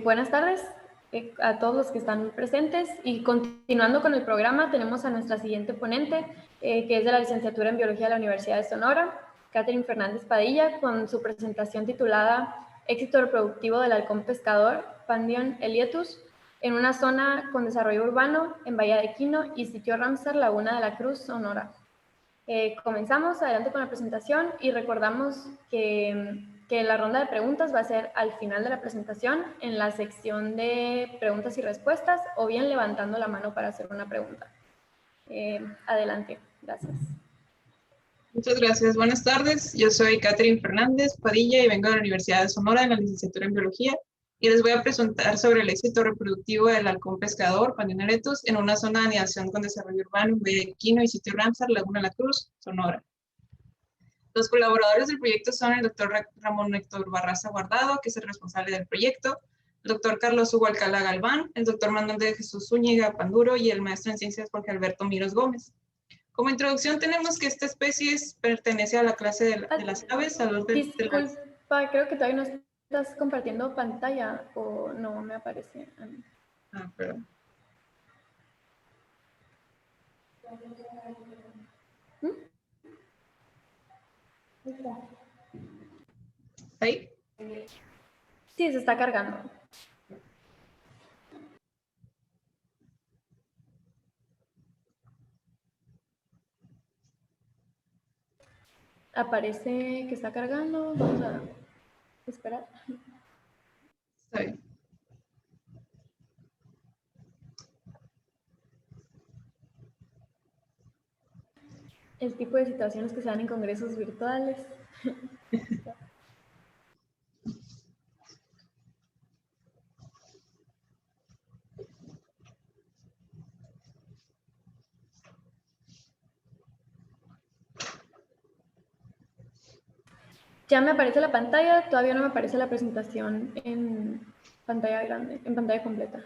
Buenas tardes a todos los que están presentes, y continuando con el programa tenemos a nuestra siguiente ponente, que es de la licenciatura en Biología de la Universidad de Sonora, Catherine Fernández Padilla, con su presentación titulada Éxito reproductivo del halcón pescador, Pandion elietus, en una zona con desarrollo urbano en Bahía de Quino y sitio Ramsar, Laguna de la Cruz, Sonora. Comenzamos adelante con la presentación y recordamos que la ronda de preguntas va a ser al final de la presentación en la sección de preguntas y respuestas, o bien levantando la mano para hacer una pregunta. Adelante, gracias. Muchas gracias. Buenas tardes. Yo soy Catherine Fernández Padilla y vengo de la Universidad de Sonora en la licenciatura en Biología, y les voy a presentar sobre el éxito reproductivo del halcón pescador, Pandion elietus, en una zona de anidación con desarrollo urbano en Bahía de Quino y sitio Ramsar, Laguna de la Cruz, Sonora. Los colaboradores del proyecto son el doctor Ramón Héctor Barraza Guardado, que es el responsable del proyecto, el doctor Carlos Hugo Alcalá Galván, el doctor Manuel de Jesús Zúñiga Panduro y el maestro en ciencias Jorge Alberto Miros Gómez. Como introducción tenemos que esta especie pertenece a la clase de las aves. Disculpa, creo que todavía no estás compartiendo pantalla, o no me aparece. Ah, perdón. ¿Ahí? Sí, se está cargando. Aparece que está cargando. Vamos a esperar. Está bien. El tipo de situaciones que se dan en congresos virtuales. Ya me aparece la pantalla, todavía no me aparece la presentación en pantalla grande, en pantalla completa.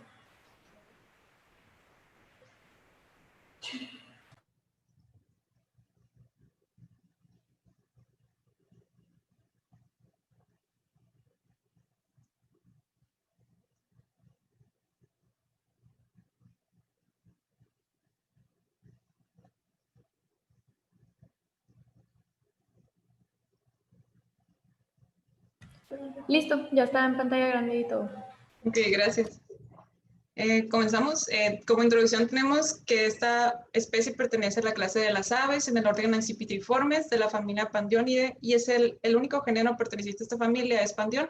Listo, ya está en pantalla grande y todo. Ok, gracias. Comenzamos. Como introducción tenemos que esta especie pertenece a la clase de las aves en el orden Accipitiformes de la familia Pandionidae, y es el único género perteneciente a esta familia es Pandion,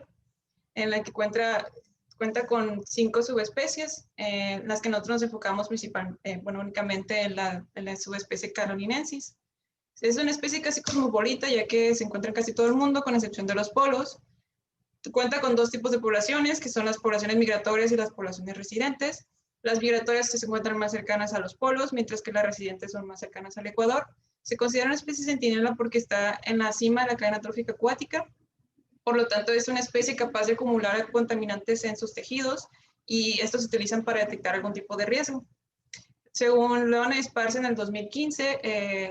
en la que cuenta con 5 subespecies, las que nosotros nos enfocamos únicamente en la subespecie carolinensis. Es una especie casi cosmopolita, ya que se encuentra en casi todo el mundo, con excepción de los polos. Cuenta con 2 tipos de poblaciones, que son las poblaciones migratorias y las poblaciones residentes. Las migratorias se encuentran más cercanas a los polos, mientras que las residentes son más cercanas al Ecuador. Se considera una especie centinela porque está en la cima de la cadena trófica acuática. Por lo tanto, es una especie capaz de acumular contaminantes en sus tejidos, y estos se utilizan para detectar algún tipo de riesgo. Según Leone Esparza en el 2015,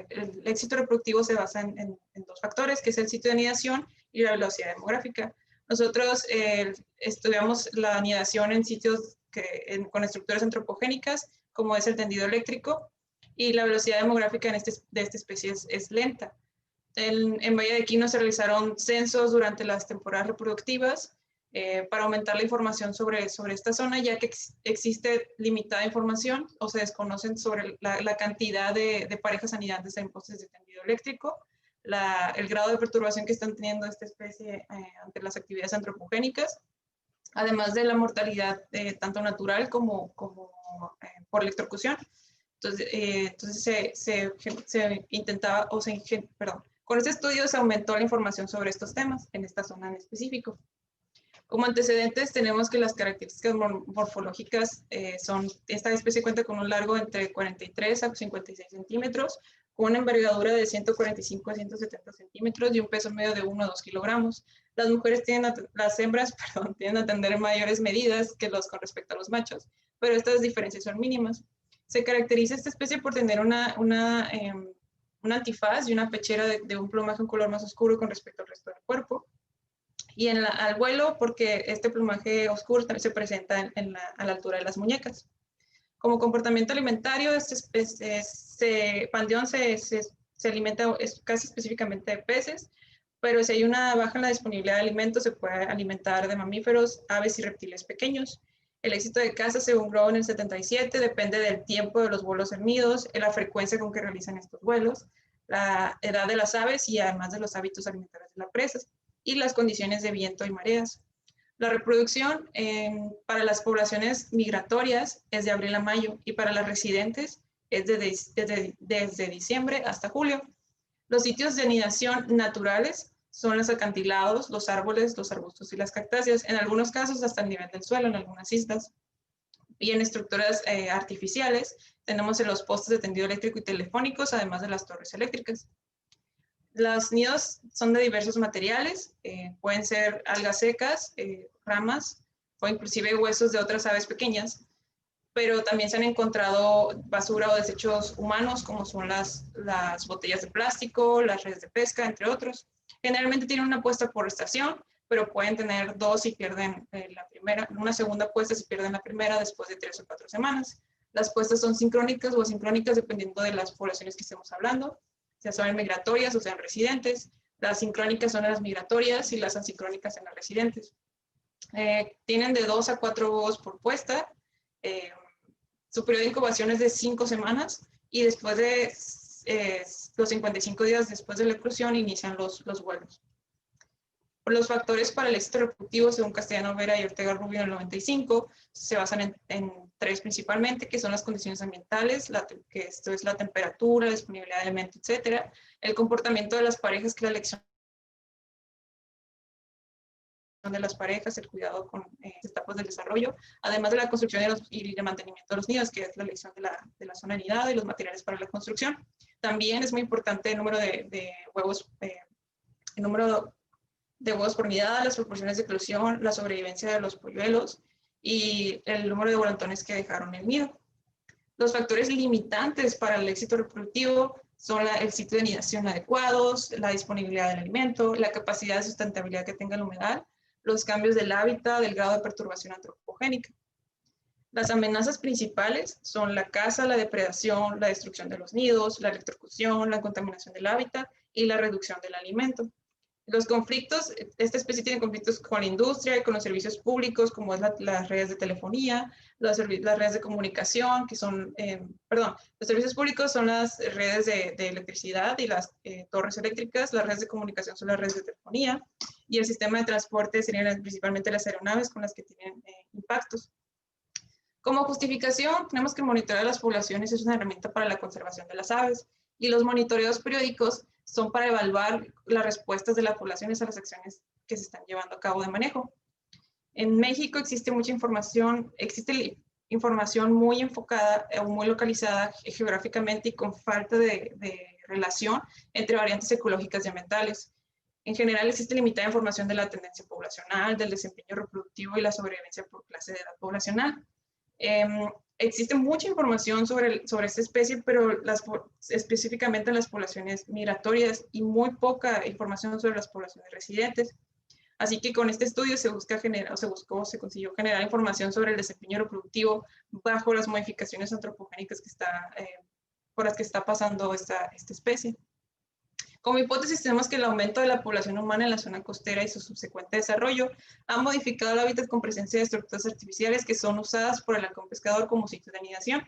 el éxito reproductivo se basa en 2 factores, que es el sitio de anidación y la velocidad demográfica. Nosotros estudiamos la anidación en sitios con estructuras antropogénicas, como es el tendido eléctrico, y la velocidad demográfica de esta especie es lenta. En Bahía de Quino se realizaron censos durante las temporadas reproductivas para aumentar la información sobre esta zona, ya que existe limitada información o se desconocen sobre la cantidad de parejas anidantes en postes de tendido eléctrico, el grado de perturbación que están teniendo esta especie ante las actividades antropogénicas, además de la mortalidad tanto natural como por electrocución. Entonces se intentaba, perdón, con este estudio se aumentó la información sobre estos temas en esta zona en específico. Como antecedentes tenemos que las características morfológicas esta especie cuenta con un largo entre 43 a 56 centímetros, con una envergadura de 145 a 170 centímetros y un peso medio de 1 a 2 kilogramos. Las hembras tienden a tener mayores medidas que con respecto a los machos, pero estas diferencias son mínimas. Se caracteriza esta especie por tener una antifaz y una pechera de un plumaje en color más oscuro con respecto al resto del cuerpo. Y al vuelo, porque este plumaje oscuro también se presenta a la altura de las muñecas. Como comportamiento alimentario, Pandión se alimenta casi específicamente de peces, pero si hay una baja en la disponibilidad de alimentos, se puede alimentar de mamíferos, aves y reptiles pequeños. El éxito de caza, según Grow en el 77, depende del tiempo de los vuelos en nidos, la frecuencia con que realizan estos vuelos, la edad de las aves y además de los hábitos alimentarios de la presa y las condiciones de viento y mareas. La reproducción para las poblaciones migratorias es de abril a mayo y para las residentes es desde diciembre hasta julio. Los sitios de anidación naturales son los acantilados, los árboles, los arbustos y las cactáceas, en algunos casos hasta el nivel del suelo en algunas islas. Y en estructuras artificiales tenemos en los postes de tendido eléctrico y telefónicos, además de las torres eléctricas. Los nidos son de diversos materiales, pueden ser algas secas, ramas o inclusive huesos de otras aves pequeñas, pero también se han encontrado basura o desechos humanos como son las botellas de plástico, las redes de pesca, entre otros. Generalmente tienen una puesta por estación, pero pueden tener dos si pierden la primera, una segunda puesta si pierden la primera después de 3 o 4 semanas. Las puestas son sincrónicas o asincrónicas dependiendo de las poblaciones que estemos hablando, ya sean migratorias o sean residentes. Las sincrónicas son las migratorias y las asincrónicas en las residentes. Tienen de 2 a 4 huevos por puesta. Su periodo de incubación es de 5 semanas y después de los 55 días después de la eclosión inician los vuelos. Los factores para el éxito reproductivo, según Castellano Vera y Ortega Rubio en el 95, se basan en 3 principalmente, que son las condiciones ambientales, que esto es la temperatura, la disponibilidad de alimentos, etcétera, el comportamiento de las parejas, que es la elección de las parejas, el cuidado con etapas del desarrollo, además de la construcción y el mantenimiento de los nidos, que es la elección de la zona anidada y los materiales para la construcción. También es muy importante el número de huevos, el número de huevos por nidada, las proporciones de eclosión, la sobrevivencia de los polluelos y el número de volantones que dejaron el nido. Los factores limitantes para el éxito reproductivo son el sitio de nidación adecuados, la disponibilidad del alimento, la capacidad de sustentabilidad que tenga el humedal, los cambios del hábitat, del grado de perturbación antropogénica. Las amenazas principales son la caza, la depredación, la destrucción de los nidos, la electrocución, la contaminación del hábitat y la reducción del alimento. Los conflictos, esta especie tiene conflictos con la industria y con los servicios públicos, como es las redes de telefonía, las redes de comunicación, que son, los servicios públicos son las redes de electricidad y las torres eléctricas, las redes de comunicación son las redes de telefonía, y el sistema de transporte serían principalmente las aeronaves con las que tienen impactos. Como justificación, tenemos que monitorear las poblaciones, es una herramienta para la conservación de las aves, y los monitoreos periódicos son para evaluar las respuestas de las poblaciones a las acciones que se están llevando a cabo de manejo. En México existe información muy enfocada o muy localizada geográficamente y con falta de relación entre variantes ecológicas y ambientales. En general existe limitada información de la tendencia poblacional, del desempeño reproductivo y la sobrevivencia por clase de edad poblacional. Existe mucha información sobre esta especie, pero específicamente en las poblaciones migratorias y muy poca información sobre las poblaciones residentes. Así que con este estudio se consiguió generar información sobre el desempeño reproductivo bajo las modificaciones antropogénicas por las que está pasando esta especie. Como hipótesis tenemos que el aumento de la población humana en la zona costera y su subsecuente desarrollo ha modificado el hábitat con presencia de estructuras artificiales que son usadas por el halcón pescador como sitio de anidación.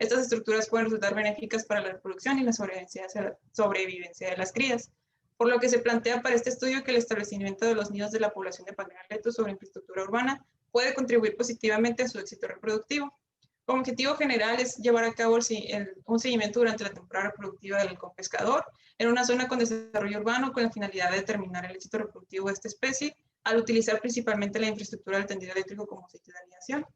Estas estructuras pueden resultar benéficas para la reproducción y la sobrevivencia de las crías, por lo que se plantea para este estudio que el establecimiento de los nidos de la población de Pandión aleto sobre infraestructura urbana puede contribuir positivamente a su éxito reproductivo. Como objetivo general es llevar a cabo un seguimiento durante la temporada reproductiva del halcón pescador en una zona con desarrollo urbano con la finalidad de determinar el éxito reproductivo de esta especie al utilizar principalmente la infraestructura del tendido eléctrico como sitio de anidación.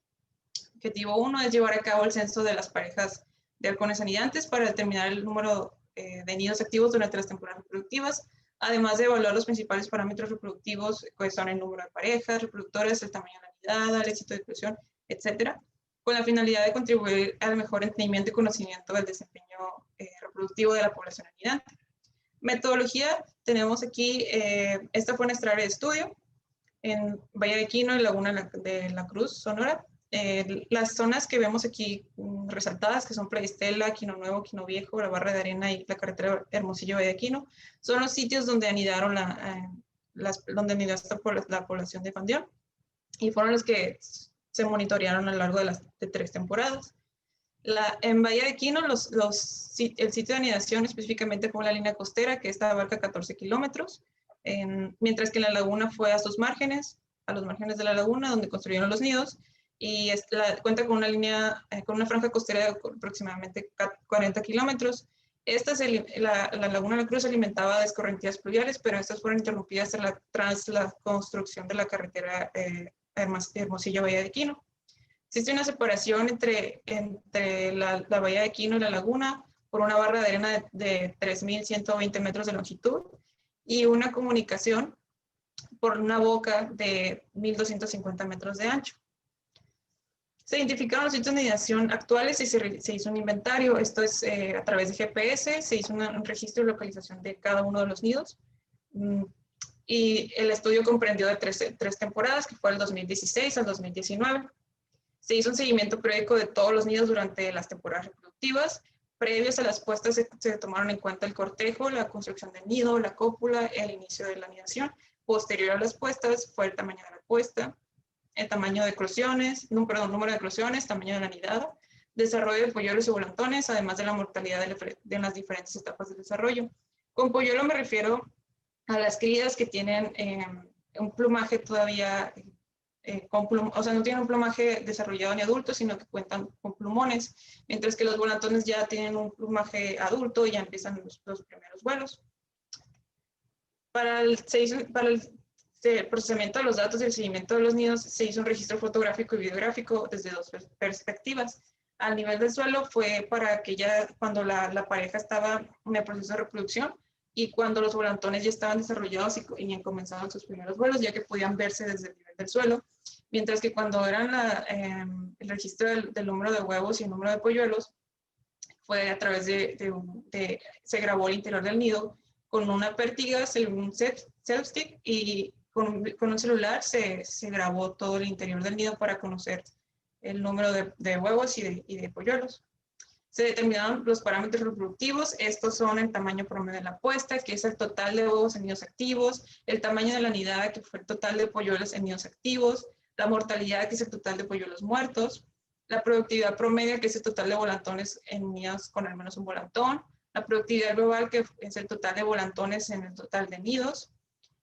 Objetivo 1 es llevar a cabo el censo de las parejas de halcones anidantes para determinar el número de nidos activos durante las temporadas reproductivas, además de evaluar los principales parámetros reproductivos, que son el número de parejas reproductoras, el tamaño de la nidada, el éxito de eclosión, etcétera, con la finalidad de contribuir al mejor entendimiento y conocimiento del desempeño reproductivo de la población anidante. Metodología, tenemos aquí, esta fue nuestra área de estudio, en Valle de Quino y Laguna de la Cruz, Sonora. Las zonas que vemos aquí resaltadas, que son Playa Estela, Quino Nuevo, Quino Viejo, la Barra de Arena y la carretera Hermosillo-Valle de Quino, son los sitios donde anidaron donde anidó la población de Pandión, y fueron los que se monitorearon a lo largo de 3 temporadas. En Bahía de Quino, el sitio de anidación específicamente fue la línea costera, que esta abarca 14 kilómetros, mientras que en la laguna fue a los márgenes de la laguna, donde construyeron los nidos, y cuenta con una línea, con una franja costera de aproximadamente 40 kilómetros. La Laguna de la Cruz se alimentaba de escorrentías pluviales, pero estas fueron interrumpidas tras la construcción de la carretera Hermosillo-Bahía de Quino. Existe una separación entre la Bahía de Quino y la laguna por una barra de arena de 3.120 metros de longitud y una comunicación por una boca de 1.250 metros de ancho. Se identificaron los sitios de anidación actuales y se hizo un inventario. Esto es a través de GPS, se hizo un registro de localización de cada uno de los nidos. Y el estudio comprendió de tres temporadas, que fue el 2016 al 2019. Se hizo un seguimiento periódico de todos los nidos durante las temporadas reproductivas. Previos a las puestas se tomaron en cuenta el cortejo, la construcción del nido, la cópula, el inicio de la anidación. Posterior a las puestas fue el tamaño de la puesta, el tamaño de eclosiones, número de eclosiones, tamaño de la nidada, desarrollo de polluelos y volantones, además de la mortalidad de las diferentes etapas del desarrollo. Con polluelo me refiero a las crías que tienen un plumaje todavía, o sea, no tienen un plumaje desarrollado ni adulto, sino que cuentan con plumones, mientras que los volantones ya tienen un plumaje adulto y ya empiezan los primeros vuelos. Para el procesamiento de los datos y el seguimiento de los nidos, se hizo un registro fotográfico y videográfico desde 2 perspectivas. Al nivel del suelo fue para que cuando la pareja estaba en el proceso de reproducción y cuando los volantones ya estaban desarrollados y comenzaban sus primeros vuelos, ya que podían verse desde el nivel del suelo, mientras que cuando eran el registro del número de huevos y el número de polluelos, fue a través se grabó el interior del nido con una pértiga, un self-stick, y con un celular se grabó todo el interior del nido para conocer el número de huevos y de polluelos. Se determinaron los parámetros reproductivos. Estos son el tamaño promedio de la puesta, que es el total de huevos en nidos activos, el tamaño de la nidada, que fue el total de polluelos en nidos activos, la mortalidad, que es el total de polluelos muertos, la productividad promedio, que es el total de volantones en nidos con al menos un volantón, la productividad global, que es el total de volantones en el total de nidos,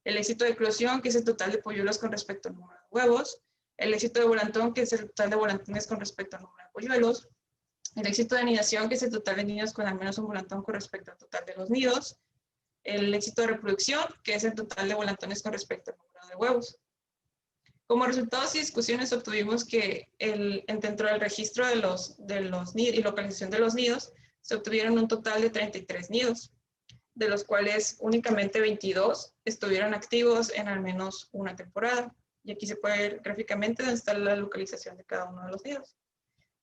el éxito de eclosión, que es el total de polluelos con respecto al número de huevos, el éxito de volantón, que es el total de volantones con respecto al número de polluelos, el éxito de anidación, que es el total de nidos con al menos un volantón con respecto al total de los nidos, el éxito de reproducción, que es el total de volantones con respecto al número de huevos. Como resultados y discusiones obtuvimos que dentro del registro de los nidos y localización de los nidos, se obtuvieron un total de 33 nidos, de los cuales únicamente 22 estuvieron activos en al menos una temporada. Y aquí se puede ver gráficamente dónde está la localización de cada uno de los nidos.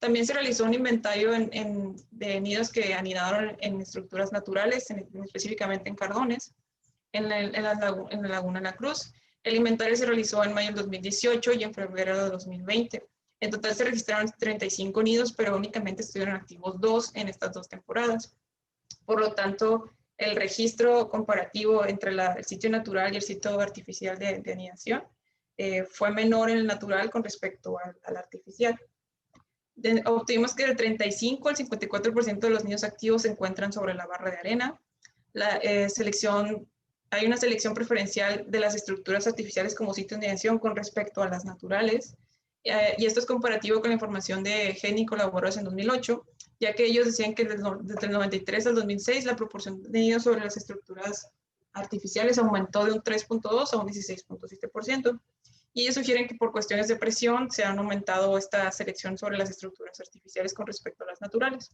También se realizó un inventario de nidos que anidaron en estructuras naturales, específicamente en cardones, en la Laguna de la Cruz. El inventario se realizó en mayo del 2018 y en febrero de 2020. En total se registraron 35 nidos, pero únicamente estuvieron activos 2 en estas 2 temporadas. Por lo tanto, el registro comparativo entre el sitio natural y el sitio artificial de anidación fue menor en el natural con respecto al artificial. Obtuvimos que del 35 al 54% de los nidos activos se encuentran sobre la barra de arena. Hay una selección preferencial de las estructuras artificiales como sitio de anidación con respecto a las naturales. y esto es comparativo con la información de GENI y colaboradores en 2008, ya que ellos decían que desde el 93 al 2006 la proporción de nidos sobre las estructuras artificiales aumentó de un 3.2 a un 16.7%, y ellos sugieren que por cuestiones de presión se han aumentado esta selección sobre las estructuras artificiales con respecto a las naturales.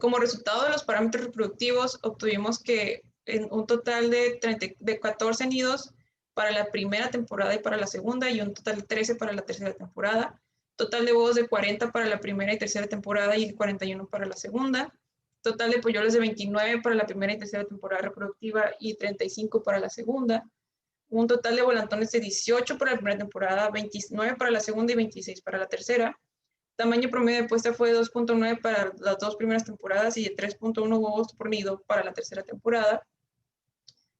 Como resultado de los parámetros reproductivos, obtuvimos que en un total de 14 nidos para la primera temporada y para la segunda, y un total de 13 para la tercera temporada. Total de huevos de 40 para la primera y tercera temporada y 41 para la segunda. Total de polluelos de 29 para la primera y tercera temporada reproductiva y 35 para la segunda. Un total de volantones de 18 para la primera temporada, 29 para la segunda y 26 para la tercera. Tamaño promedio de puesta fue de 2.9 para las dos primeras temporadas y de 3.1 huevos por nido para la tercera temporada.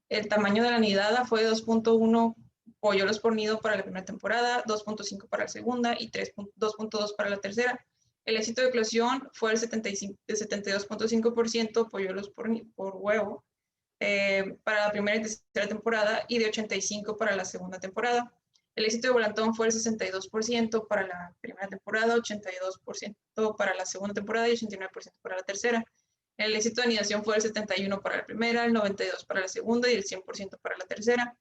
El tamaño de la nidada fue de 2.1 polluelos por nido para la primera temporada, 2.5 para la segunda y 2.2 para la tercera. El éxito de eclosión fue el 72.5% polluelos por huevo para la primera y tercera temporada y de 85 para la segunda temporada. El éxito de volantón fue el 62% para la primera temporada, 82% para la segunda temporada y 89% para la tercera. El éxito de anidación fue el 71% para la primera, el 92% para la segunda y el 100% para la tercera.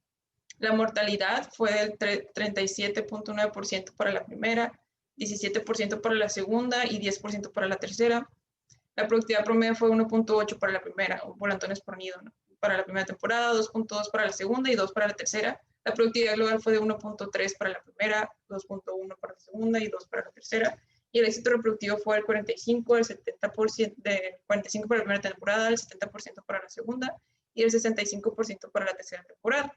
La mortalidad fue del 37.9% para la primera, 17% para la segunda y 10% para la tercera. La productividad promedio fue 1.8 para la primera, volantones por nido, ¿no? Para la primera temporada, 2.2 para la segunda y 2 para la tercera. La productividad global fue de 1.3 para la primera, 2.1 para la segunda y 2 para la tercera. Y el éxito reproductivo fue el 45, el 70%, de 45 para la primera temporada, el 70% para la segunda y el 65% para la tercera temporada.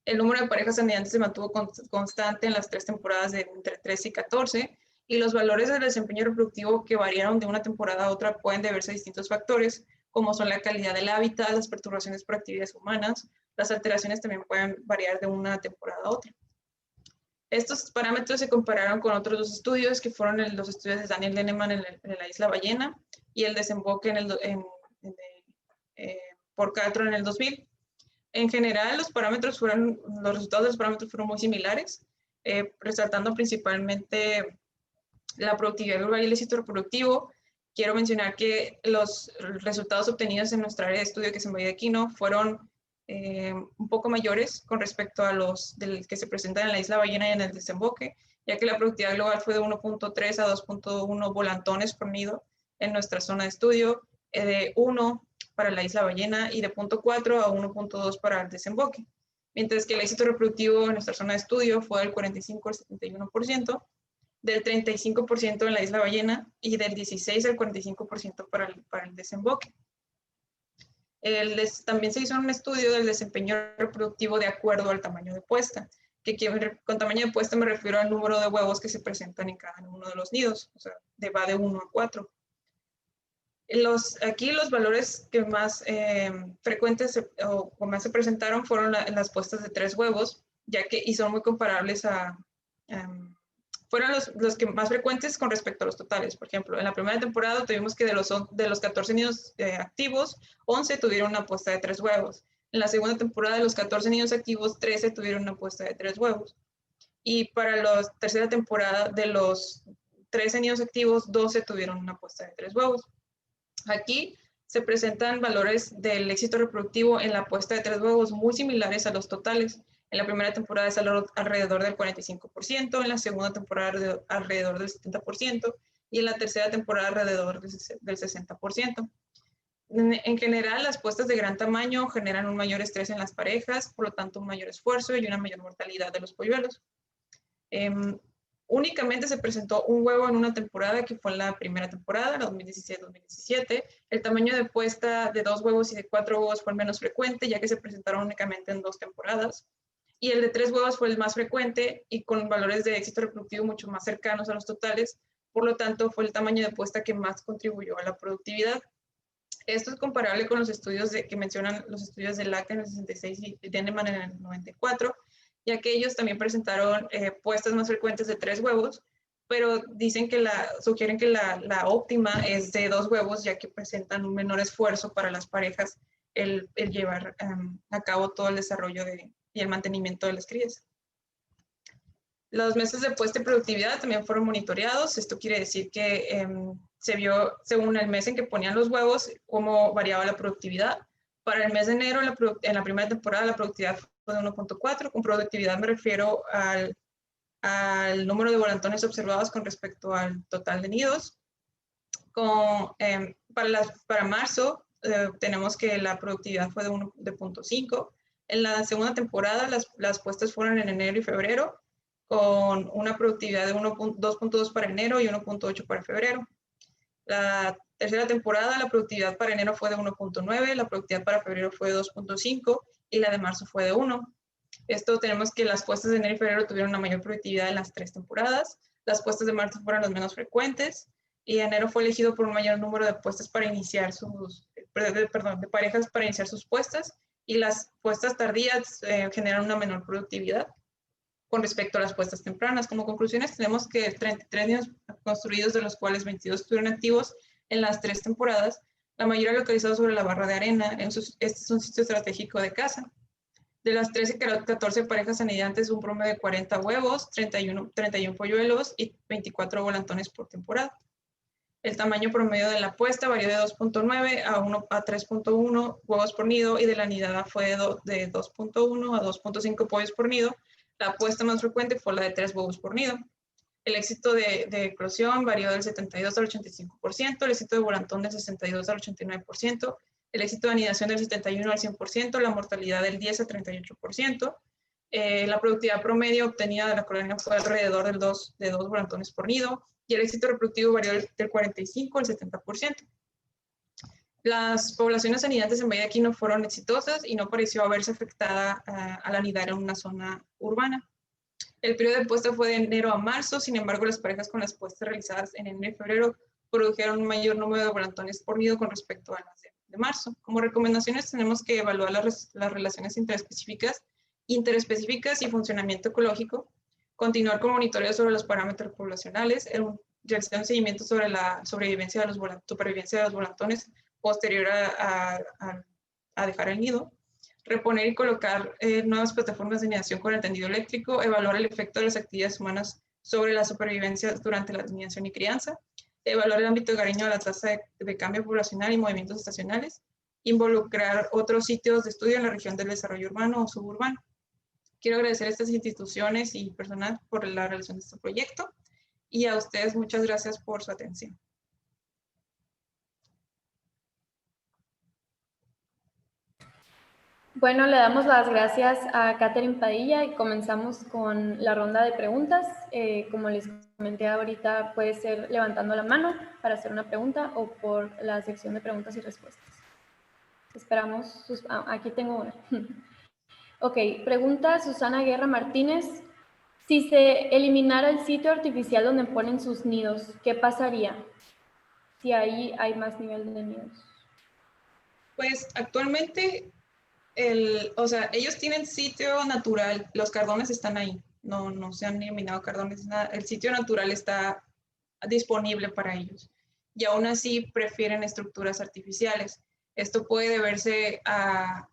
El número de parejas anidantes se mantuvo constante en las 3 temporadas de entre 13 y 14, y los valores del desempeño reproductivo que variaron de una temporada a otra pueden deberse a distintos factores, como son la calidad del hábitat, las perturbaciones por actividades humanas. Las alteraciones también pueden variar de una temporada a otra. Estos parámetros se compararon con otros dos estudios, que fueron los estudios de Daniel Denneman en la Isla Ballena y el desemboque por Caltron en el 2000. En general, los resultados de los parámetros fueron muy similares, resaltando principalmente la productividad global y el éxito reproductivo. Quiero mencionar que los resultados obtenidos en nuestra área de estudio, que se me veía aquí, ¿no?, fueron un poco mayores con respecto a los que se presentan en la Isla Ballena y en el desemboque, ya que la productividad global fue de 1.3 a 2.1 volantones por nido en nuestra zona de estudio, de 1 para la Isla Ballena y de 0.4 a 1.2 para el desemboque, mientras que el éxito reproductivo en nuestra zona de estudio fue del 45 al 71%, del 35% en la Isla Ballena y del 16 al 45% para el desemboque. También se hizo un estudio del desempeño reproductivo de acuerdo al tamaño de puesta, que con tamaño de puesta me refiero al número de huevos que se presentan en cada uno de los nidos, o sea, va de 1 a 4. Aquí los valores que más frecuentes o más se presentaron fueron las puestas de 3 huevos, y son muy comparables fueron los que más frecuentes con respecto a los totales. Por ejemplo, en la primera temporada tuvimos que de los 14 nidos activos, 11 tuvieron una puesta de 3 huevos. En la segunda temporada, de los 14 nidos activos, 13 tuvieron una puesta de 3 huevos. Y para la tercera temporada, de los 13 nidos activos, 12 tuvieron una puesta de 3 huevos. Aquí se presentan valores del éxito reproductivo en la puesta de 3 huevos muy similares a los totales. En la primera temporada es alrededor del 45%, en la segunda temporada alrededor del 70% y en la tercera temporada alrededor del 60%. En general, las puestas de gran tamaño generan un mayor estrés en las parejas, por lo tanto un mayor esfuerzo y una mayor mortalidad de los polluelos. Únicamente se presentó un huevo en una temporada, que fue en la primera temporada, la 2016-2017. El tamaño de puesta de 2 huevos y de 4 huevos fue el menos frecuente, ya que se presentaron únicamente en 2 temporadas. Y el de 3 huevos fue el más frecuente y con valores de éxito reproductivo mucho más cercanos a los totales. Por lo tanto, fue el tamaño de puesta que más contribuyó a la productividad. Esto es comparable con los estudios que mencionan los estudios de LAC en el 66 y Denneman en el 94, ya que ellos también presentaron puestas más frecuentes de 3 huevos, pero sugieren que la óptima es de 2 huevos, ya que presentan un menor esfuerzo para las parejas el llevar a cabo todo el desarrollo y el mantenimiento de las crías. Los meses de puesta y productividad también fueron monitoreados. Esto quiere decir que se vio, según el mes en que ponían los huevos, cómo variaba la productividad. Para el mes de enero, en la primera temporada, la productividad fue de 1.4. Con productividad me refiero al número de volantones observados con respecto al total de nidos. Para marzo, tenemos que la productividad fue de 0.5. En la segunda temporada, las puestas fueron en enero y febrero, con una productividad de 2.2 para enero y 1.8 para febrero. La tercera temporada, la productividad para enero fue de 1.9, la productividad para febrero fue de 2.5 y la de marzo fue de 1. Esto tenemos que las puestas de enero y febrero tuvieron una mayor productividad en las 3 temporadas. Las puestas de marzo fueron las menos frecuentes y enero fue elegido por un mayor número de puestas para iniciar de parejas para iniciar sus puestas, y las puestas tardías generan una menor productividad con respecto a las puestas tempranas. Como conclusiones, tenemos que 33 nidos construidos, de los cuales 22 estuvieron activos en las 3 temporadas, la mayoría localizados sobre la barra de arena. Este es un sitio estratégico de caza. De las 13 y 14 parejas anidantes, un promedio de 40 huevos, 31 polluelos y 24 volantones por temporada. El tamaño promedio de la puesta varió de 2.9 a 3.1 huevos por nido, y de la nidada fue de 2.1 a 2.5 pollos por nido. La puesta más frecuente fue la de 3 huevos por nido. El éxito de eclosión varió del 72 al 85%, el éxito de volantón del 62 al 89%, el éxito de anidación del 71 al 100%, la mortalidad del 10 al 38%. La productividad promedio obtenida de la colonia fue alrededor de 2 volantones por nido, y el éxito reproductivo varió del 45 al 70%. Las poblaciones anidantes en Valle de Aquino fueron exitosas y no pareció haberse afectada al anidar en una zona urbana. El periodo de puesta fue de enero a marzo, sin embargo, las parejas con las puestas realizadas en enero y febrero produjeron un mayor número de volantones por nido con respecto a las de marzo. Como recomendaciones, tenemos que evaluar las relaciones interespecíficas y funcionamiento ecológico, continuar con monitoreo sobre los parámetros poblacionales, realizar un seguimiento sobre la supervivencia de los volantones posterior a dejar el nido, reponer y colocar nuevas plataformas de anidación con el tendido eléctrico, evaluar el efecto de las actividades humanas sobre la supervivencia durante la anidación y crianza, evaluar el ámbito hogareño de la tasa de cambio poblacional y movimientos estacionales, involucrar otros sitios de estudio en la región del desarrollo urbano o suburbano. Quiero agradecer a estas instituciones y personal por la realización de este proyecto, y a ustedes muchas gracias por su atención. Bueno, le damos las gracias a Catherine Padilla y comenzamos con la ronda de preguntas. Como les comenté ahorita, puede ser levantando la mano para hacer una pregunta o por la sección de preguntas y respuestas. Esperamos aquí tengo una. Ok, pregunta Susana Guerra Martínez. Si se eliminara el sitio artificial donde ponen sus nidos, ¿qué pasaría? Si ahí hay más nivel de nidos. Pues actualmente, ellos tienen sitio natural, los cardones están ahí, no se han eliminado cardones, nada. El sitio natural está disponible para ellos, y aún así prefieren estructuras artificiales. Esto puede deberse a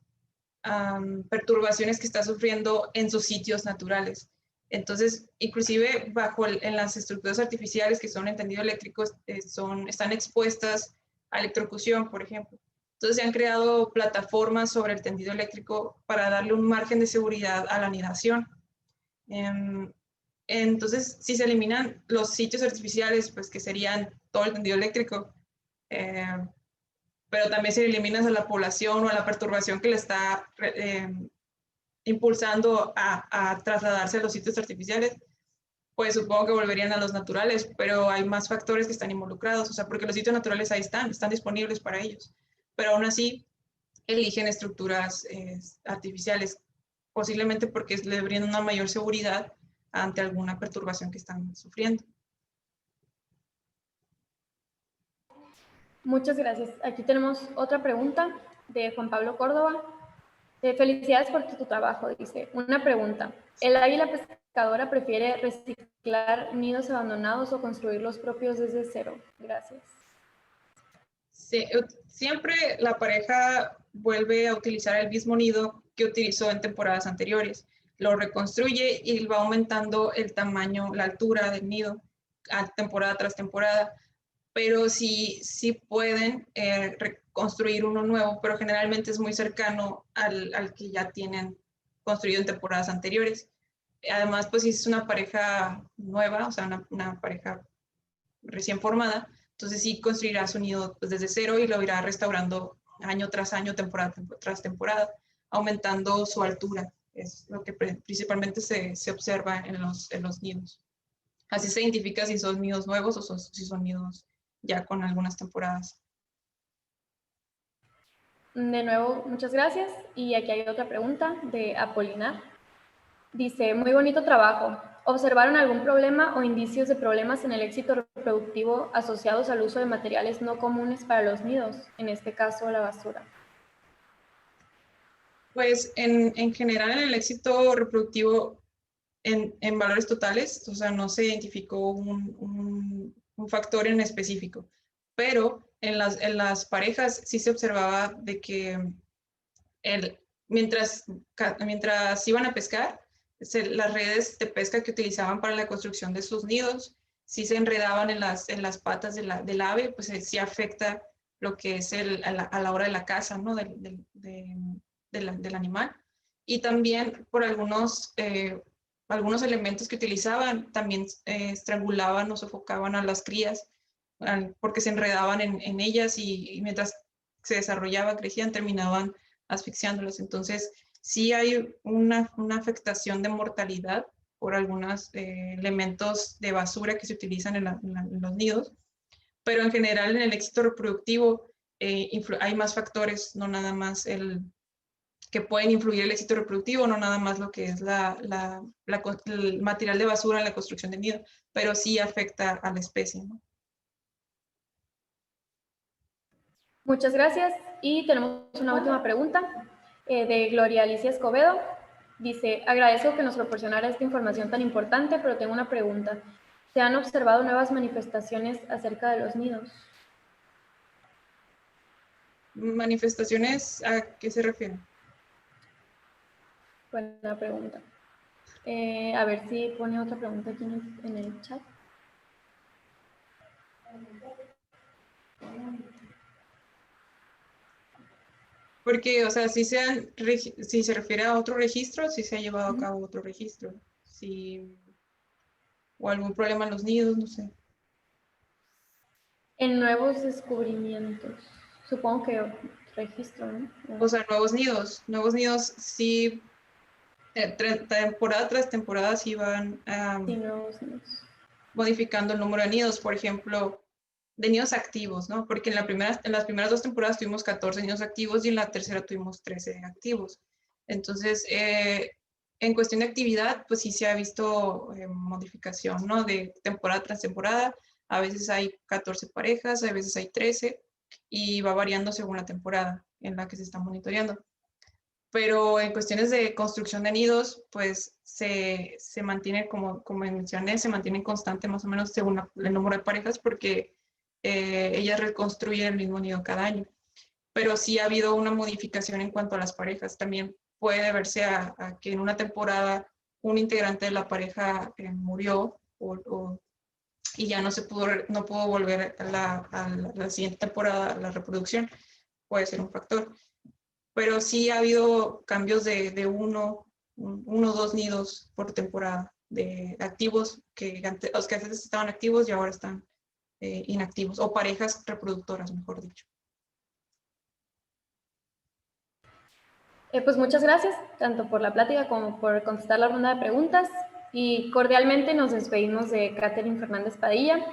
perturbaciones que está sufriendo en sus sitios naturales. Entonces, inclusive en las estructuras artificiales que son en tendido eléctrico, están expuestas a electrocución, por ejemplo. Entonces, se han creado plataformas sobre el tendido eléctrico para darle un margen de seguridad a la anidación. Entonces, si se eliminan los sitios artificiales, pues que serían todo el tendido eléctrico, pero también si eliminas a la población o a la perturbación que le está impulsando a trasladarse a los sitios artificiales, pues supongo que volverían a los naturales, pero hay más factores que están involucrados, o sea, porque los sitios naturales ahí están disponibles para ellos, pero aún así eligen estructuras artificiales, posiblemente porque le brindan una mayor seguridad ante alguna perturbación que están sufriendo. Muchas gracias. Aquí tenemos otra pregunta de Juan Pablo Córdoba. Felicidades por tu trabajo, dice. Una pregunta. ¿El águila pescadora prefiere reciclar nidos abandonados o construir los propios desde cero? Gracias. Sí, siempre la pareja vuelve a utilizar el mismo nido que utilizó en temporadas anteriores. lo reconstruye y va aumentando el tamaño, la altura del nido temporada tras temporada, pero sí pueden reconstruir uno nuevo, pero generalmente es muy cercano al que ya tienen construido en temporadas anteriores. Además, pues si es una pareja nueva, o sea, una pareja recién formada, entonces sí construirá su nido pues, desde cero y lo irá restaurando año tras año, temporada tras temporada, aumentando su altura. Es lo que principalmente se observa en los nidos. Así se identifica si son nidos nuevos o si son nidos ya con algunas temporadas. De nuevo, muchas gracias. Y aquí hay otra pregunta de Apolinar. Dice, muy bonito trabajo. ¿Observaron algún problema o indicios de problemas en el éxito reproductivo asociados al uso de materiales no comunes para los nidos, en este caso la basura? Pues en general en el éxito reproductivo en valores totales, o sea, no se identificó un factor en específico, pero en las parejas sí se observaba de que mientras iban a pescar, las redes de pesca que utilizaban para la construcción de sus nidos, sí se enredaban en las patas del ave, pues sí afecta lo que es a la hora de la caza, ¿no? Del animal. Y también por algunos elementos que utilizaban, también estrangulaban o sofocaban a las crías, porque se enredaban en ellas y mientras se desarrollaban, crecían, terminaban asfixiándolas. Entonces, sí hay una afectación de mortalidad por algunos elementos de basura que se utilizan en los nidos, pero en general en el éxito reproductivo hay más factores, no nada más que pueden influir el éxito reproductivo, no nada más lo que es el material de basura en la construcción de nido, pero sí afecta a la especie, ¿no? Muchas gracias. Y tenemos una última pregunta de Gloria Alicia Escobedo. Dice, agradezco que nos proporcionara esta información tan importante, pero tengo una pregunta. ¿Se han observado nuevas manifestaciones acerca de los nidos? ¿Manifestaciones a qué se refieren? Buena pregunta. A ver si pone otra pregunta aquí en el chat. Porque, o sea, si se refiere a otro registro, si se ha llevado a cabo otro registro. O algún problema en los nidos, no sé. En nuevos descubrimientos. Supongo que registro, ¿no? O sea, nuevos nidos sí, temporada tras temporada sí van Sí, nuevos nidos. modificando el número de nidos, por ejemplo, de nidos activos, ¿no? Porque en las primeras 2 temporadas tuvimos 14 nidos activos y en la tercera tuvimos 13 activos. Entonces, en cuestión de actividad, pues sí se ha visto modificación, ¿no? De temporada tras temporada. A veces hay 14 parejas, a veces hay 13 y va variando según la temporada en la que se está monitoreando. Pero en cuestiones de construcción de nidos, pues se mantiene, como mencioné, se mantiene constante más o menos según el número de parejas porque ellas reconstruyen el mismo nido cada año. Pero sí ha habido una modificación en cuanto a las parejas. También puede verse a que en una temporada un integrante de la pareja murió y ya no pudo volver a la siguiente temporada, a la reproducción. Puede ser un factor, pero sí ha habido cambios de uno o dos nidos por temporada de activos los que antes estaban activos y ahora están inactivos, o parejas reproductoras, mejor dicho. Pues muchas gracias, tanto por la plática como por contestar la ronda de preguntas. Y cordialmente nos despedimos de Catherine Fernández Padilla.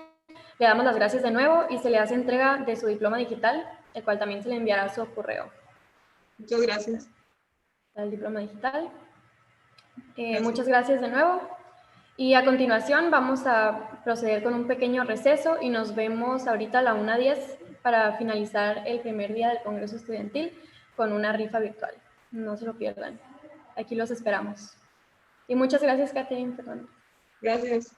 Le damos las gracias de nuevo y se le hace entrega de su diploma digital, el cual también se le enviará a su correo. Muchas gracias. El diploma digital. Gracias. Muchas gracias de nuevo. Y a continuación vamos a proceder con un pequeño receso y nos vemos ahorita a la 1:10 para finalizar el primer día del Congreso Estudiantil con una rifa virtual. No se lo pierdan. Aquí los esperamos. Y muchas gracias, Catherine Fernández. Gracias.